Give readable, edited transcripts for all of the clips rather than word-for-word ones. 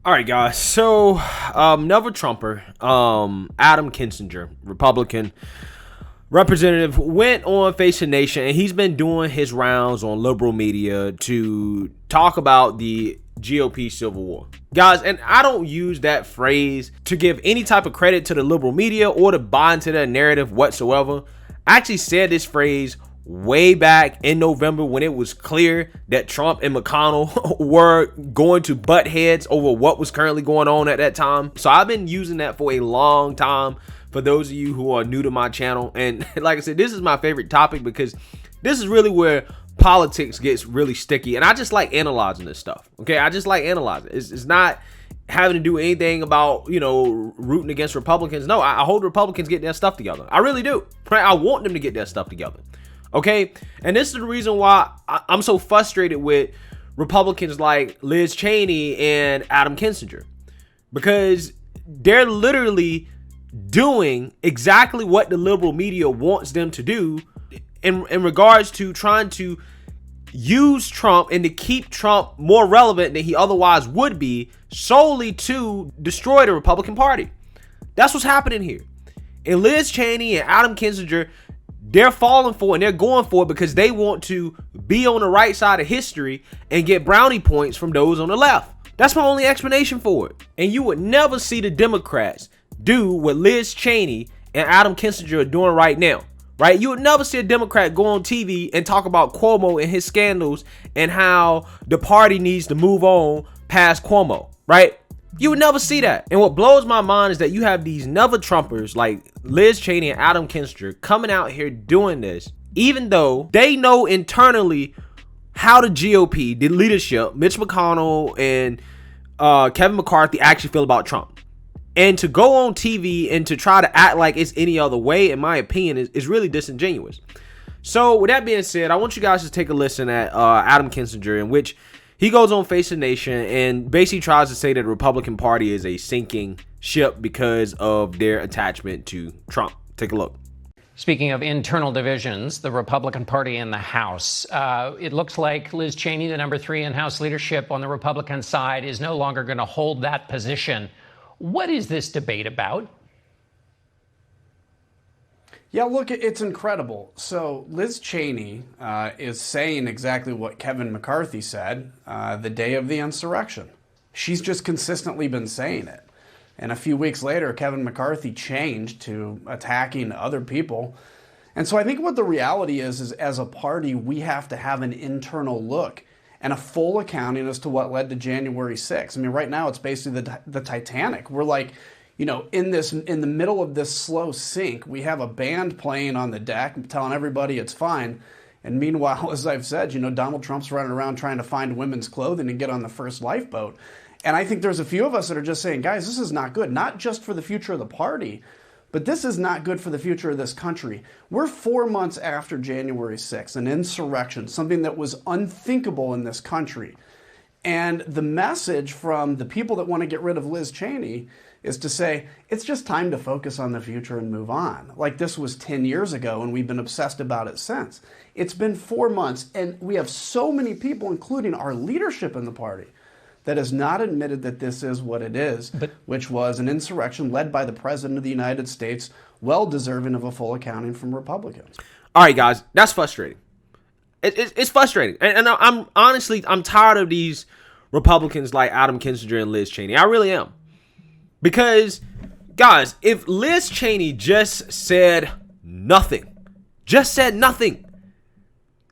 All right, guys. So, another Trumper, Adam Kinzinger, Republican representative, went on Face the Nation, and he's been doing his rounds on liberal media to talk about the GOP civil war. Guys, and I don't use that phrase to give any type of credit to the liberal media or to buy into their narrative whatsoever. I actually said this phrase way back in November when it was clear that Trump and McConnell were going to butt heads over what was currently going on at that time. So I've been using that for a long time for those of you who are new to my channel. And like I said, this is my favorite topic because this is really where politics gets really sticky. And I just like analyzing this stuff. Okay, I just like analyzing. It's not having to do anything about, rooting against Republicans. No, I hope Republicans get their stuff together. I really do. Right? I want them to get their stuff together. Okay, and this is the reason why I'm so frustrated with Republicans like Liz Cheney and Adam Kinzinger, because they're literally doing exactly what the liberal media wants them to do in regards to trying to use Trump and to keep Trump more relevant than he otherwise would be, solely to destroy the Republican Party. That's what's happening here. And Liz Cheney and Adam Kinzinger, they're falling for it and they're going for it because they want to be on the right side of history and get brownie points from those on the left. That's my only explanation for it. And you would never see the Democrats do what Liz Cheney and Adam Kinzinger are doing right now, right? You would never see a Democrat go on TV and talk about Cuomo and his scandals and how the party needs to move on past Cuomo, right? You would never see that. And what blows my mind is that you have these never Trumpers like Liz Cheney and Adam Kinzinger coming out here doing this, even though they know internally how the GOP, the leadership, Mitch McConnell and Kevin McCarthy actually feel about Trump. And to go on TV and to try to act like it's any other way, in my opinion, is really disingenuous. So with that being said, I want you guys to take a listen at Adam Kinzinger, in which he goes on Face the Nation and basically tries to say that the Republican Party is a sinking ship because of their attachment to Trump. Take a look. Speaking of internal divisions, the Republican Party in the House, it looks like Liz Cheney, the number 3 in House leadership on the Republican side, is no longer going to hold that position. What is this debate about? Yeah, look, it's incredible. So Liz Cheney is saying exactly what Kevin McCarthy said the day of the insurrection. She's just consistently been saying it. And a few weeks later, Kevin McCarthy changed to attacking other people. And so I think what the reality is as a party, we have to have an internal look and a full accounting as to what led to January 6th. I mean, right now it's basically the Titanic. We're like, in the middle of this slow sink, we have a band playing on the deck telling everybody it's fine. And meanwhile, as I've said, Donald Trump's running around trying to find women's clothing and get on the first lifeboat. And I think there's a few of us that are just saying, guys, this is not good, not just for the future of the party, but this is not good for the future of this country. We're 4 months after January 6th, an insurrection, something that was unthinkable in this country. And the message from the people that want to get rid of Liz Cheney is to say, it's just time to focus on the future and move on. Like this was 10 years ago and we've been obsessed about it since. It's been 4 months and we have so many people, including our leadership in the party, that has not admitted that this is what it is, which was an insurrection led by the President of the United States, well deserving of a full accounting from Republicans. All right, guys, that's frustrating. It's frustrating. And I'm honestly tired of these Republicans like Adam Kinzinger and Liz Cheney. I really am. Because, guys, if Liz Cheney just said nothing,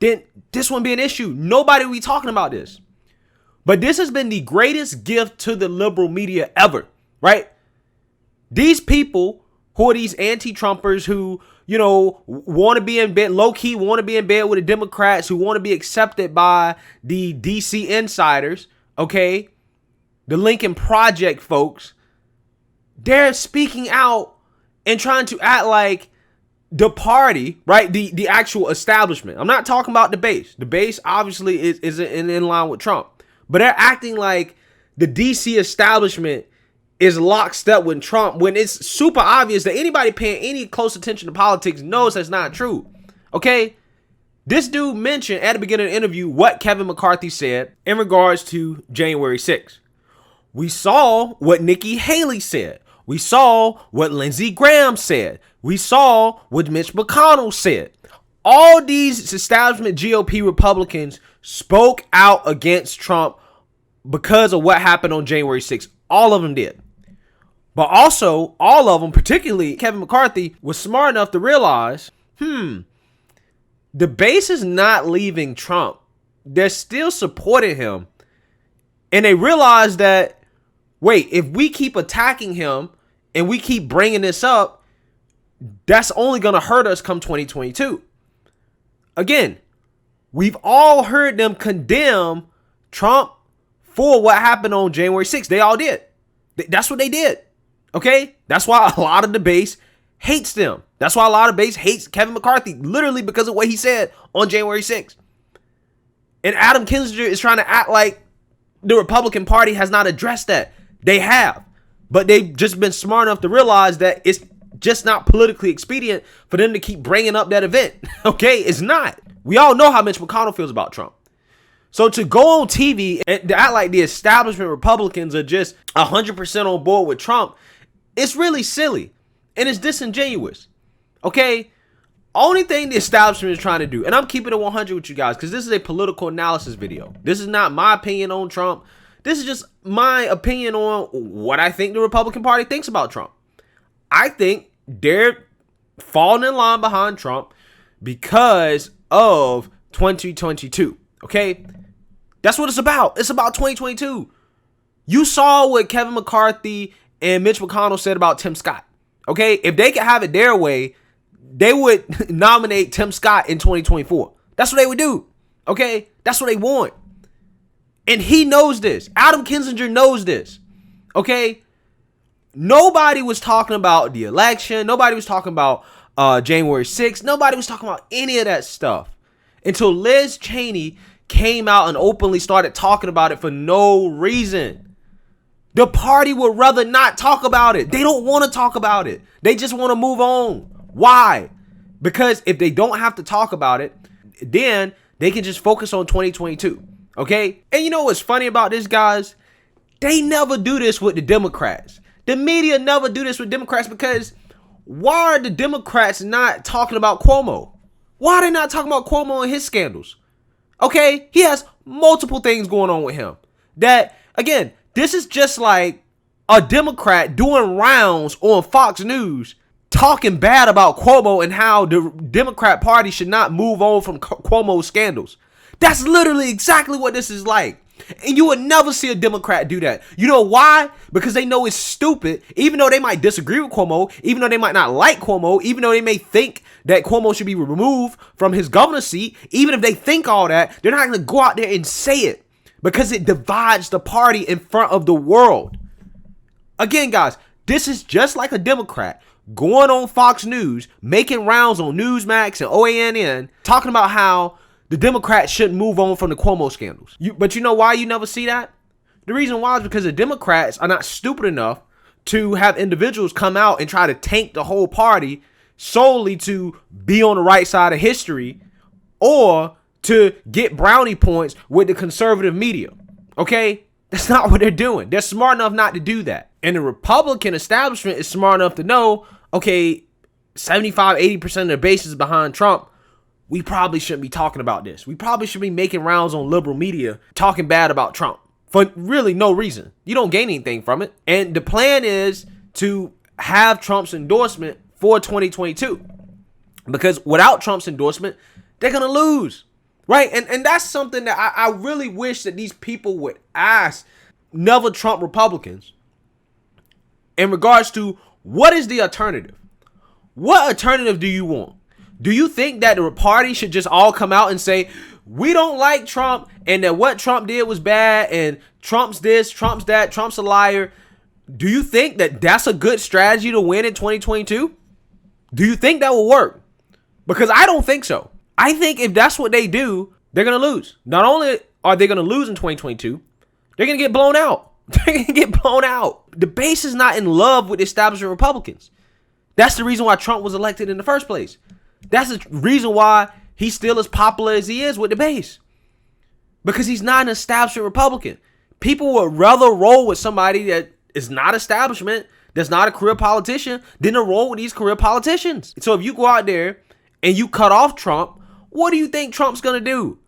then this wouldn't be an issue. Nobody would be talking about this. But this has been the greatest gift to the liberal media ever, right? These people who are these anti-Trumpers who, want to be in bed, low-key want to be in bed with the Democrats, who want to be accepted by the DC insiders, okay? The Lincoln Project folks, they're speaking out and trying to act like the party, right? The actual establishment. I'm not talking about the base. The base obviously is in line with Trump. But they're acting like the DC establishment is lockstep with Trump when it's super obvious that anybody paying any close attention to politics knows that's not true. Okay? This dude mentioned at the beginning of the interview what Kevin McCarthy said in regards to January 6th. We saw what Nikki Haley said. We saw what Lindsey Graham said. We saw what Mitch McConnell said. All these establishment GOP Republicans spoke out against Trump because of what happened on January 6th. All of them did. But also, all of them, particularly Kevin McCarthy, was smart enough to realize, the base is not leaving Trump. They're still supporting him. And they realize that, wait, if we keep attacking him and we keep bringing this up, that's only going to hurt us come 2022. Again, we've all heard them condemn Trump for what happened on January 6th. They all did. That's what they did. Okay? That's why a lot of the base hates them. That's why a lot of base hates Kevin McCarthy, literally because of what he said on January 6th. And Adam Kinzinger is trying to act like the Republican Party has not addressed that. They have. But they've just been smart enough to realize that it's just not politically expedient for them to keep bringing up that event. Okay? It's not. We all know how Mitch McConnell feels about Trump. So to go on TV and to act like the establishment Republicans are just 100% on board with Trump, it's really silly. And it's disingenuous. Okay? Only thing the establishment is trying to do, and I'm keeping it 100 with you guys because this is a political analysis video. This is not my opinion on Trump. This is just my opinion on what I think the Republican Party thinks about Trump. I think they're falling in line behind Trump because of 2022. Okay? That's what it's about. It's about 2022. You saw what Kevin McCarthy and Mitch McConnell said about Tim Scott. Okay? If they could have it their way, they would nominate Tim Scott in 2024. That's what they would do. Okay? That's what they want. And he knows this. Adam Kinzinger knows this. Okay? Nobody was talking about the election. Nobody was talking about January 6th. Nobody was talking about any of that stuff until Liz Cheney came out and openly started talking about it for no reason. The party would rather not talk about it. They don't want to talk about it. They just want to move on. Why? Because if they don't have to talk about it, then they can just focus on 2022. Okay? And you know what's funny about this, guys? They never do this with the Democrats. The media never do this with Democrats because why are the Democrats not talking about Cuomo? Why are they not talking about Cuomo and his scandals? Okay? He has multiple things going on with him. That, again, this is just like a Democrat doing rounds on Fox News talking bad about Cuomo and how the Democrat Party should not move on from Cuomo's scandals. That's literally exactly what this is like. And you would never see a Democrat do that. You know why? Because they know it's stupid. Even though they might disagree with Cuomo, even though they might not like Cuomo, even though they may think that Cuomo should be removed from his governor's seat, even if they think all that, they're not going to go out there and say it because it divides the party in front of the world. Again, guys, this is just like a Democrat going on Fox News, making rounds on Newsmax and OANN, talking about how the Democrats shouldn't move on from the Cuomo scandals. But you know why you never see that? The reason why is because the Democrats are not stupid enough to have individuals come out and try to tank the whole party solely to be on the right side of history or to get brownie points with the conservative media. Okay? That's not what they're doing. They're smart enough not to do that. And the Republican establishment is smart enough to know, okay, 75, 80% of their base is behind Trump. We probably shouldn't be talking about this. We probably should be making rounds on liberal media talking bad about Trump for really no reason. You don't gain anything from it. And the plan is to have Trump's endorsement for 2022. Because without Trump's endorsement, they're going to lose. Right? And that's something that I really wish that these people would ask never Trump Republicans in regards to what is the alternative? What alternative do you want? Do you think that the party should just all come out and say, we don't like Trump and that what Trump did was bad and Trump's this, Trump's that, Trump's a liar? Do you think that that's a good strategy to win in 2022? Do you think that will work? Because I don't think so. I think if that's what they do, they're going to lose. Not only are they going to lose in 2022, they're going to get blown out. They're going to get blown out. The base is not in love with establishment Republicans. That's the reason why Trump was elected in the first place. That's the reason why he's still as popular as he is with the base. Because he's not an establishment Republican. People would rather roll with somebody that is not establishment, that's not a career politician, than to roll with these career politicians. So if you go out there and you cut off Trump, what do you think Trump's going to do?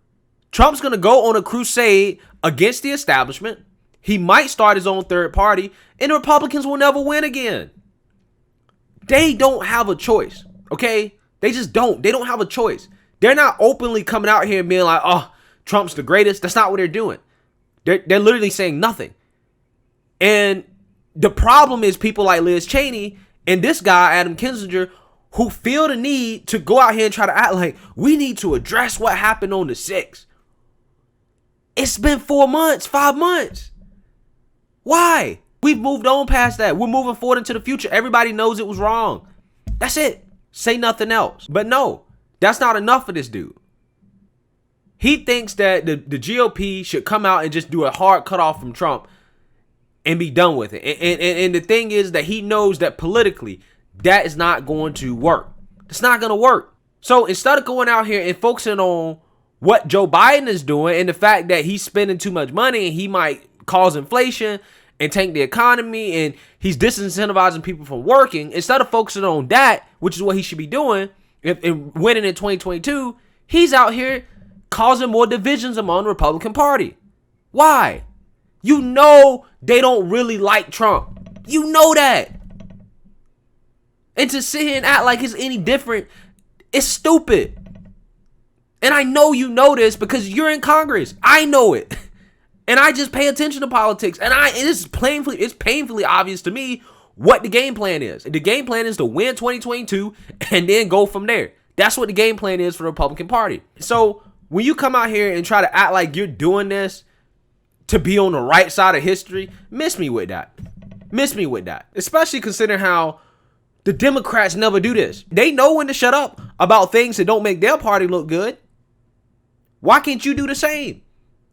Trump's going to go on a crusade against the establishment. He might start his own third party, and the Republicans will never win again. They don't have a choice, okay? They just don't. They don't have a choice. They're not openly coming out here and being like, oh, Trump's the greatest. That's not what they're doing. They're literally saying nothing. And the problem is people like Liz Cheney and this guy, Adam Kinzinger, who feel the need to go out here and try to act like we need to address what happened on the 6th. It's been 4 months, 5 months. Why? We've moved on past that. We're moving forward into the future. Everybody knows it was wrong. That's it. Say nothing else. But no, that's not enough for this dude. He thinks that the GOP should come out and just do a hard cutoff from Trump and be done with it. And the thing is that he knows that politically, that is not going to work. It's not going to work. So instead of going out here and focusing on what Joe Biden is doing and the fact that he's spending too much money and he might cause inflation and tank the economy and he's disincentivizing people from working, instead of focusing on that, which is what he should be doing, and winning in 2022, he's out here causing more divisions among the Republican Party. Why? You know they don't really like Trump. You know that. And to sit here and act like it's any different, it's stupid. And I know you know this because you're in Congress. I know it. And I just pay attention to politics. And it's painfully obvious to me what the game plan is. The game plan is to win 2022 and then go from there. That's what the game plan is for the Republican Party. So when you come out here and try to act like you're doing this to be on the right side of history, miss me with that. Miss me with that. Especially considering how the Democrats never do this. They know when to shut up about things that don't make their party look good. Why can't you do the same?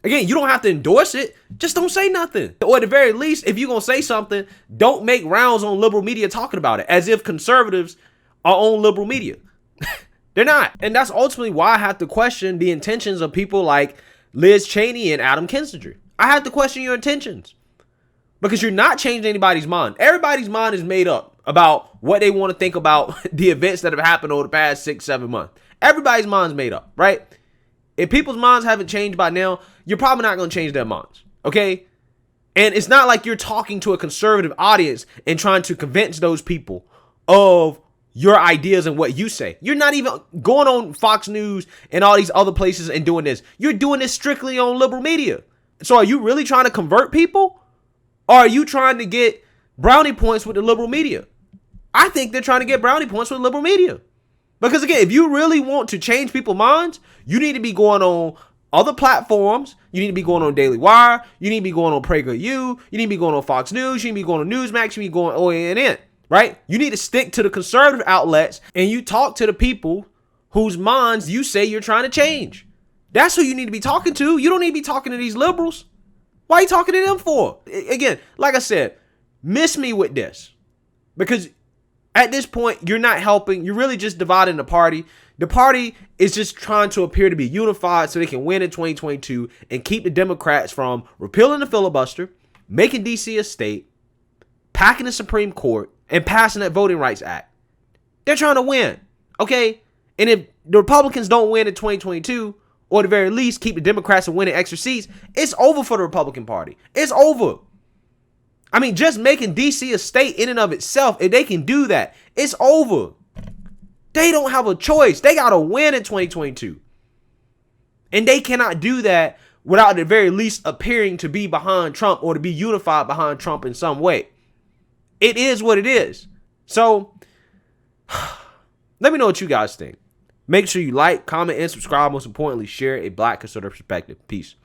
Again, you don't have to endorse it. Just don't say nothing. Or at the very least, if you're going to say something, don't make rounds on liberal media talking about it as if conservatives are on liberal media. They're not. And that's ultimately why I have to question the intentions of people like Liz Cheney and Adam Kinzinger. I have to question your intentions because you're not changing anybody's mind. Everybody's mind is made up about what they want to think about the events that have happened over the past 6-7 months. Everybody's mind's made up, right? If people's minds haven't changed by now, you're probably not going to change their minds, okay? And it's not like you're talking to a conservative audience and trying to convince those people of your ideas and what you say. You're not even going on Fox News and all these other places and doing this. You're doing this strictly on liberal media. So are you really trying to convert people? Or are you trying to get brownie points with the liberal media? I think they're trying to get brownie points with liberal media. Because again, if you really want to change people's minds, you need to be going on other platforms. You need to be going on Daily Wire. You need to be going on PragerU. You need to be going on Fox News. You need to be going on Newsmax. You need to be going on OANN, right? You need to stick to the conservative outlets and you talk to the people whose minds you say you're trying to change. That's who you need to be talking to. You don't need to be talking to these liberals. Why are you talking to them for? Again, like I said, miss me with this. Because at this point, you're not helping. You're really just dividing the party. The party is just trying to appear to be unified so they can win in 2022 and keep the Democrats from repealing the filibuster, making D.C. a state, packing the Supreme Court, and passing that Voting Rights Act. They're trying to win, okay? And if the Republicans don't win in 2022, or at the very least keep the Democrats from winning extra seats, it's over for the Republican Party. It's over. I mean, just making D.C. a state in and of itself, if they can do that, it's over. They don't have a choice. They got to win in 2022. And they cannot do that without at the very least appearing to be behind Trump or to be unified behind Trump in some way. It is what it is. So, let me know what you guys think. Make sure you like, comment, and subscribe. Most importantly, share a Black conservative perspective. Peace.